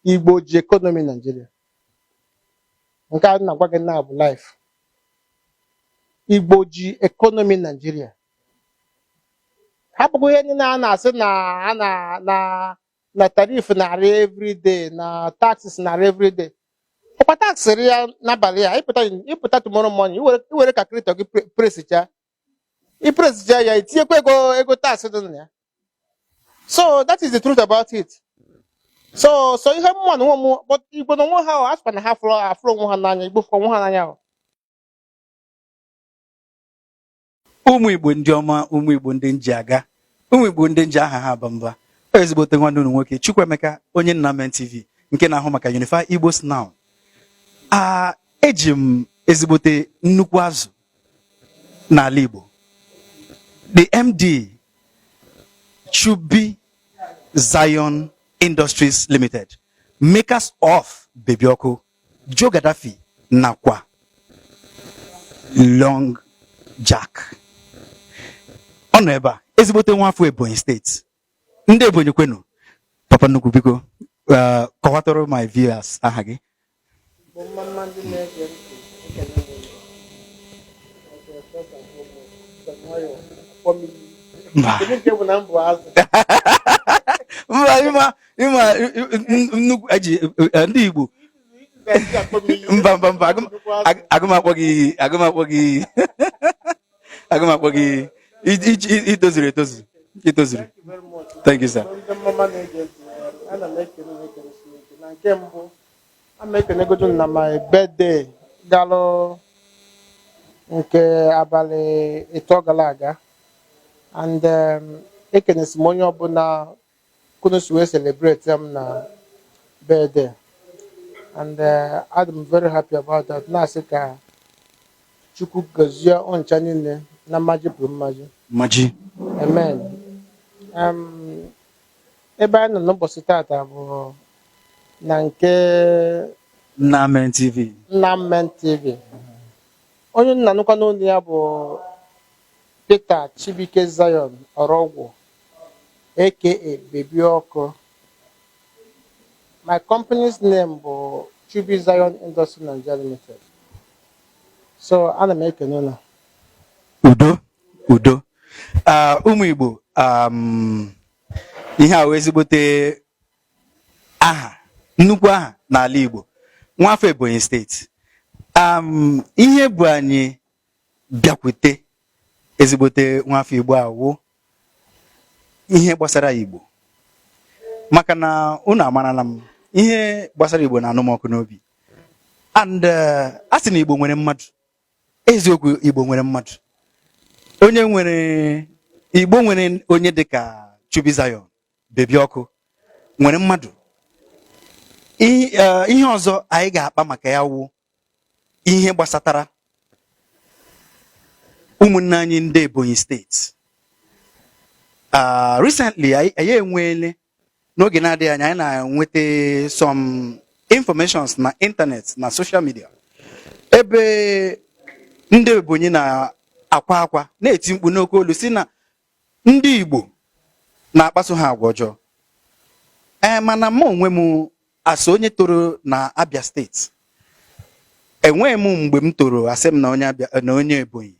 Igbo ji economy Nigeria. Nke a na-agwa gị na bụ life. Igbo ji economy Nigeria. Hapụkwa ihe niile a na-asị na tarif narị everyday na taxes narị everyday. Ọkwa tax ya n'abalị a ịpụta tomorrow morning iwere calculator gị presicha. I presicha ya itinyekwa ego tax dị na ya. So that is the truth about it. So ihe mma na nwe but Igbo na onwe ha asịkwa na ha afụrụ onwe ha n'anya Igbo fụkwa onwe ha n'anya. Ụmụ Igbo ndị ọma, ụmụ Igbo ndị nji aga, ụmụ Igbo ndị nji aha ha abamba. Ezigbote nwanne unu nwoke Chukwuemeka onye Nnamen TV nke na-ahụ maka Unify Igbos Now. Eji m ezigbote nnukwu azụ n'ala Igbo. The MD Chibuike Zion Industries Limited, makers of Bebioko, Joe Gaddafi nakwa Long Jack. Ọnụ ebe a ezigbote nwafọ Ebonyi steeti. Ndị Ebonyi kwenu, papa nnukwu biko kọwatọrọ my viewers aha gị. Nnukwu aji ndị Igbo. Mba agụmakpọ gị itozuru etozu. Thank you, sir. I'm making a good on my birthday galo nke abali itogalaga and ekene simonyo ọbụla kunu suwe celebrate them na birthday and I'm very happy about that. Na sika Chukwu gozie oncha niile na maji bụ maji. Amen. Ebe anyị nọ n'ụbọchị tata bụ na nke Nnamen TV. Onye nna nnukwu n'ụlọ ya bụ Peter Chibuike Zion Orogwu aka Bebioko. My company's name bụ Chibuike Zion Industries Nigeria Limited. So ana m ekene na udo ụmụ Igbo ihe a ezigbote aha nnukwu aha n'ala Igbo nwafọ Ebonyi steeti. Ihe bụ anyị bịakwute ezigbote nwafọ Igbo awụ ihe gbasara Igbo maka na unu amarala m ihe gbasara Igbo na anụmọkụ n'obi and a sị na Igbo nwere mmadụ. Eziokwu Igbo nwere mmadụ. Igbo nwere onye dịka Chibuike Zion Bebioko nwere mmadụ. Ihe ọzọ anyị ga-akpa maka ya wụ ihe gbasatara ụmụnne anyị ndị Ebonyi steeti. Recently anyị enweele n'oge na-adịghị anya anyị na-enweta some informations na internet na social media ebe ndị Ebonyi na-akwa na-eti mkpu n'oke olu si na ndị Igbo na-akpaso ha agwa ọjọọ. Mana m onwe m asị onye toro na Abia steeti enweghị m mgbe m toro asị m na onye Ebonyi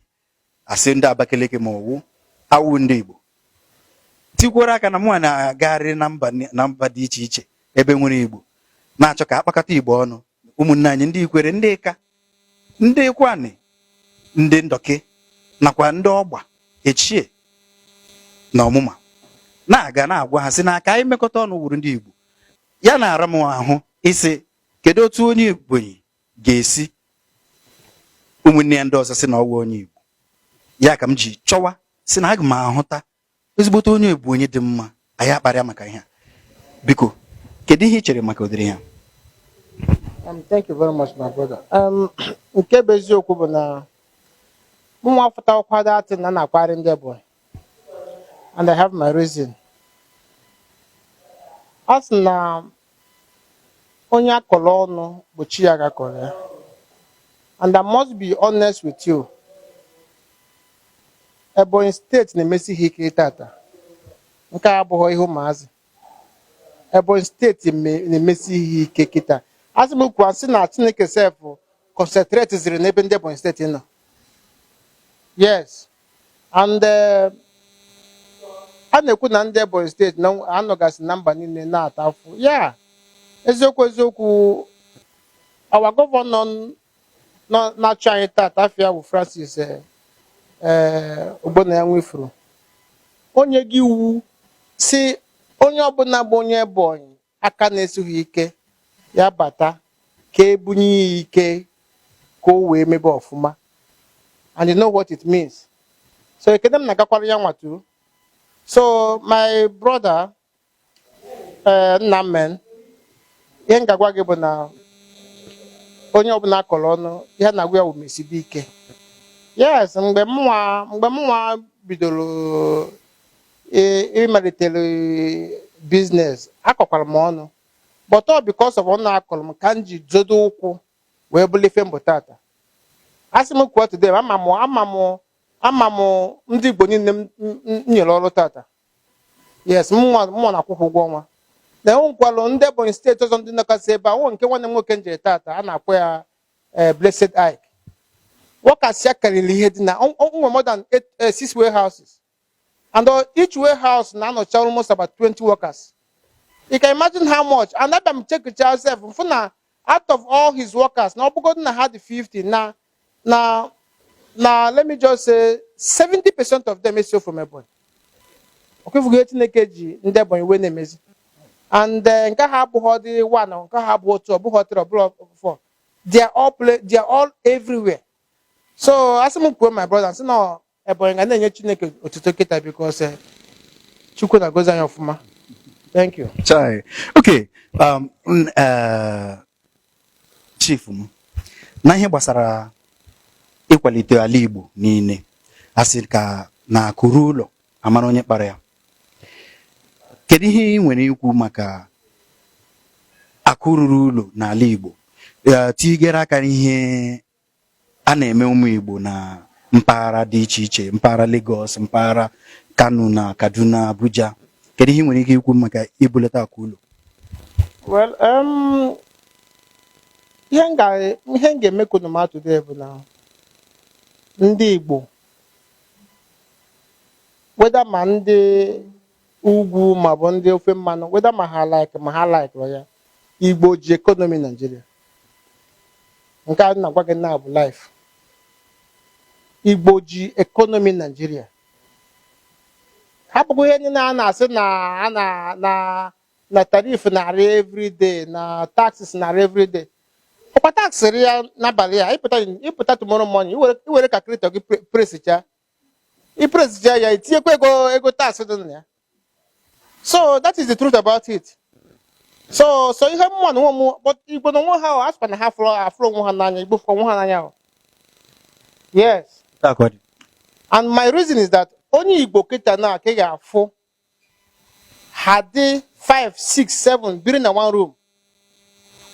asị ndị Abakaliki ma ọwụ awụ ndị Igbo tikwara aka na mụ na-agagharị na mba dị iche iche ebe nwere Igbo na-achọ ka akpakọta Igbo ọnụ. Ụmụnne anyị ndị Ikwere, ndị Ịka, ndị Ịkwanị, ndị Ndọke nakwa ndị Ọgba Echie na Ọmụma na-aga na-agwa ha sị na aka anyị mekọta ọnụ wuru ndị Igbo. Ya na-ara m ahụ isi kedu otu onye Ebonyi ga-esi ụmụnne ya ndị ọzọ sị na ọwụ onye Igbo. Ya ka m ji chọwa sị na aga m ahụta ezigbote onye Ebonyi dị mma anyị akparịa maka ihe a. Biko kedu ihe ị chere maka ụdịrị ha? Thank you very much, my brother. Nke bụ eziokwu bụ na mụ afụta ọkwado atị na na-akparị ndị Ebonyi and I have my reason. As na onye akọrọ ọnụ bụ chi ya gakọrọ ya. And I must be honest with you. Ebonyi steeti na-emesi ha ike tata. Nke a abụghị ihe ụmụazị. Ebonyi steeti na-emesi ihe ike kịta. Asị m kwuo sị na Chineke sef concentrate ziri n'ebe ndị Ebonyi steeti nọ. Yes. And a na-ekwu na ndị Ebonyi steeti anọgasị na mba niile na-ata afụ. Ya, eziokwu our gọvanọ na-achị anyị taata afịa bụ Francis Ogbonna ya Nwifuru. Onye gị iwu si onye ọbụla bụ onye Ebonyi aka na-esighị ike ya bata ka ebunye ya ike ka o wee mebe ọfụma. And you know what it means. So ekene m na-agakwara ya nwatu. So my brother Nnamen, ihe ngagwa gị bụ na onye ọbụla akọrọ ọnụ ya na-agwa ya bụ mesibe ike. Yes, mgbe mụnwa bidoro ịmalitere business akọkwara m ọnụ, but all because of ọnụ akọrọ m ka m ji zodo ụkwụ wee bulife mbụ tata. Asị m kwuo today ama m ndị Igbo niile m nyere ọrụ tata. Yes, mụnwa na-akwụkwọ ụgwọ ọnwa. Na enwekwalụ ndị Ebonyi steeti ọzọ ndị nọkasị ebe a, nwe nke nwanne m nwoke m jere tata a na-akpọ ya Blessed Ike. Workers ya karịrị ihe dị na onwe more than 6 warehouses. And each warehouse na-anọcha almost about 20 workers. You can imagine how much. And that I'm checking yourself. Out of all his workers, now because I had 50 now let me just say 70% of them is still from Ebonyi. Okay, for getting a kg in Ebonyi when they miss. And then the one or two, four. They are all everywhere. So as I'm my brother, so no Ebonyi and then you to take it because Chukuna goes on your. Thank you. Chai. Okay. Chief, na ihe gbasara ịkwalite ala Igbo niile asị ka na akụrụ ụlọ amara onye kpara ya. Kedu ihe ị nwere ikwu maka akụrụrụ ụlọ n'ala Igbo? Tigere aka n'ihe a na-eme ụmụ Igbo na mpaghara dị iche iche, mpaghara Lagos, mpaghara Kano na Kaduna, Abuja. Kedu ihe nwere ike ikwu maka ibulata akụ ụlọ? Well, ihe ga-eme ka today bụ na ndị Igbo, whether ma ndị ugwu ma bụ ndị ofe mmanụ, whether ma ha like ya, Igbo ji economy Nigeria. Nke a na-agwa gị na bụ life. Igbo ji economy Nigeria. Ha bụkwa ihe niile a na-asị na tarif narị everyday na taxes narị everyday. Ọkwa tax ya n'abalị ya ịpụta tomorrow morning iwere calculator gị presicha ya itinyekwa ego tax dị na ya. So that is the truth about it. So ihe mma na nwe but Igbo na nwe ha asịkwa na ha afro nwe ha n'anya, Igbo fụkwa nwe ha n'anya. Yes. And my reason is that only Igbo kita na ka ga-afụ ha dị 5, 6, 7 biri na one room.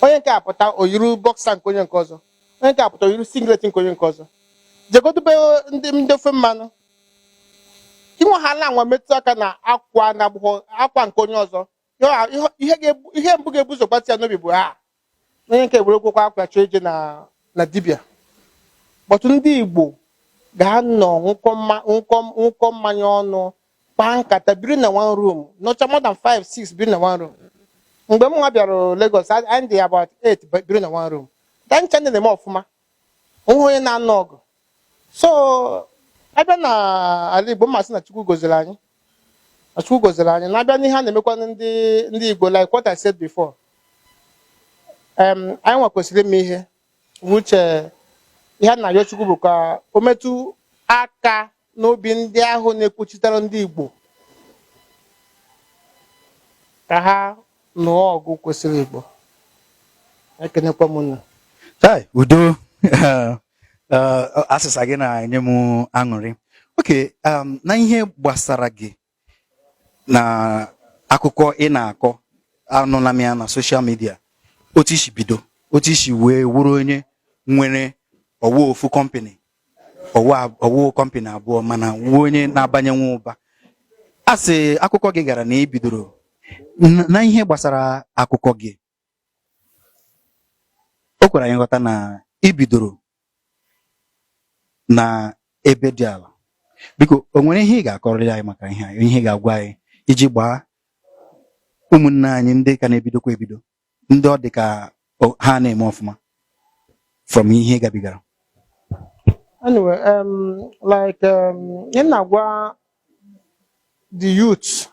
Onye nke apụta oyiru boxer nke onye nke ọzọ. Onye nke apụta oyiru singlet nke onye nke ọzọ. Jegodube ndị ofe mmanụ. Inwe ha la nwa metụ aka na akwa nke onye ọzọ. Ihe mbụ ga-ebuzo gbatị ya n'obi bụ ha. Onye nke were kwụkwa akwa chọọ ije na dibịa. But ndị Igbo ga-anọ nkọ mmanya ọnụ kpaa nkata biri na one room, nọcha more than 5, 6 biri na one room. Mgbe m bịara Lagos, I dị about 8 biri na one room. That ncha na-eme ọfụma. Onye na-anọ ọgụ. So abịa na ala Igbo mmasị na Chukwu goziri anyị. Na-abịa n'ihe a na-emekwa ndị Igbo, like what I said before. Anyị nwa kwesịrị ime ihe uche ihe na-ayọ Chukwu bụ ka o metụ aka n'obi ndị ahụ na-ekwuchitere ndị Igbo ka ha nụọ ọgụ kwesịrị Igbo. Ekenekwa m unu. Udo asịsa gị na-enye m aṅụrị. Okay, na ihe gbasara gị na akụkọ ị na-akọ anụla m ya na social media, otu isi bido, otu isi wee wụrụ onye nwere ọwụ ofu company, ọwụ company abụọ mana onye na-abanye nwa ụba. Asị akụkọ gị gara na ibidoro na ihe gbasara akụkọ gị o kwere anyị nghọta na ibidoro na ebe dị ala. Biko o nwere ihe ị ga-akọrịrị anyị maka ihe ị ga-agwa anyị iji gbaa ụmụnne anyị ndị ka na-ebidokwa ebido, ndị ọ dị ka ha na-eme ọfụma from ihe gabigara? Anyway, in Nagwa, the youth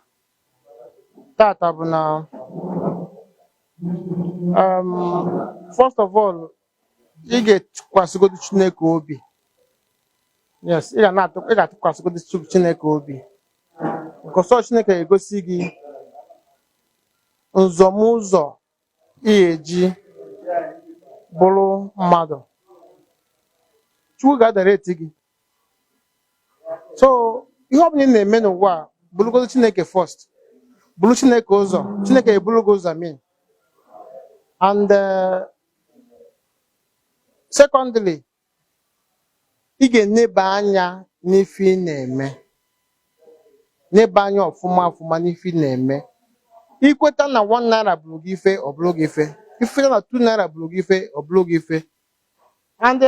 that have now, first of all, you get kwasigo di Chineke obi. Yes, you got kwasigo di Chineke obi. Because so Chineke egosi gị nzọmụzọ eji bụrụ mmadụ. Chukwu ga-adareti gị. So ihe ọbụla ị na-eme n'ụwa bụrụgodo Chineke first, bụrụ Chineke ụzọ, Chineke eburugo ụzọ mean. And secondly, ị ga-eneba anya n'ife ị na-eme, neba anya ọfụma n'ife ị na-eme. Ikweta na 1 naira bụrụ gị ife, ọ bụrụ gị ife. Ikweta na 2 naira bụrụ gị ife, ọ bụrụ gị ife. And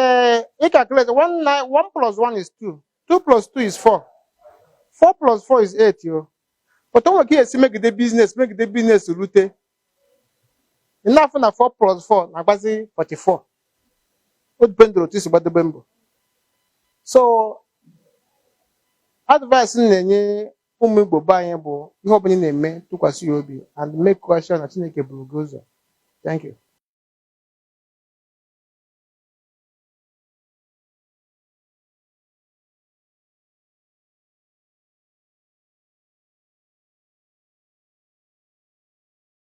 you calculate 1 plus 1 is 2. 2 plus 2 is 4. 4 plus 4 is 8, yo. But when we see make the business route. Enough na 4 plus 4, na basi 44. What depend on this about the bembo. So advice na-enye ụmụ Igbo be anyị bụ ihe ọbụla ị na-eme tụkwasị ya obi and make question na Chineke buru gị ụzọ. Thank you.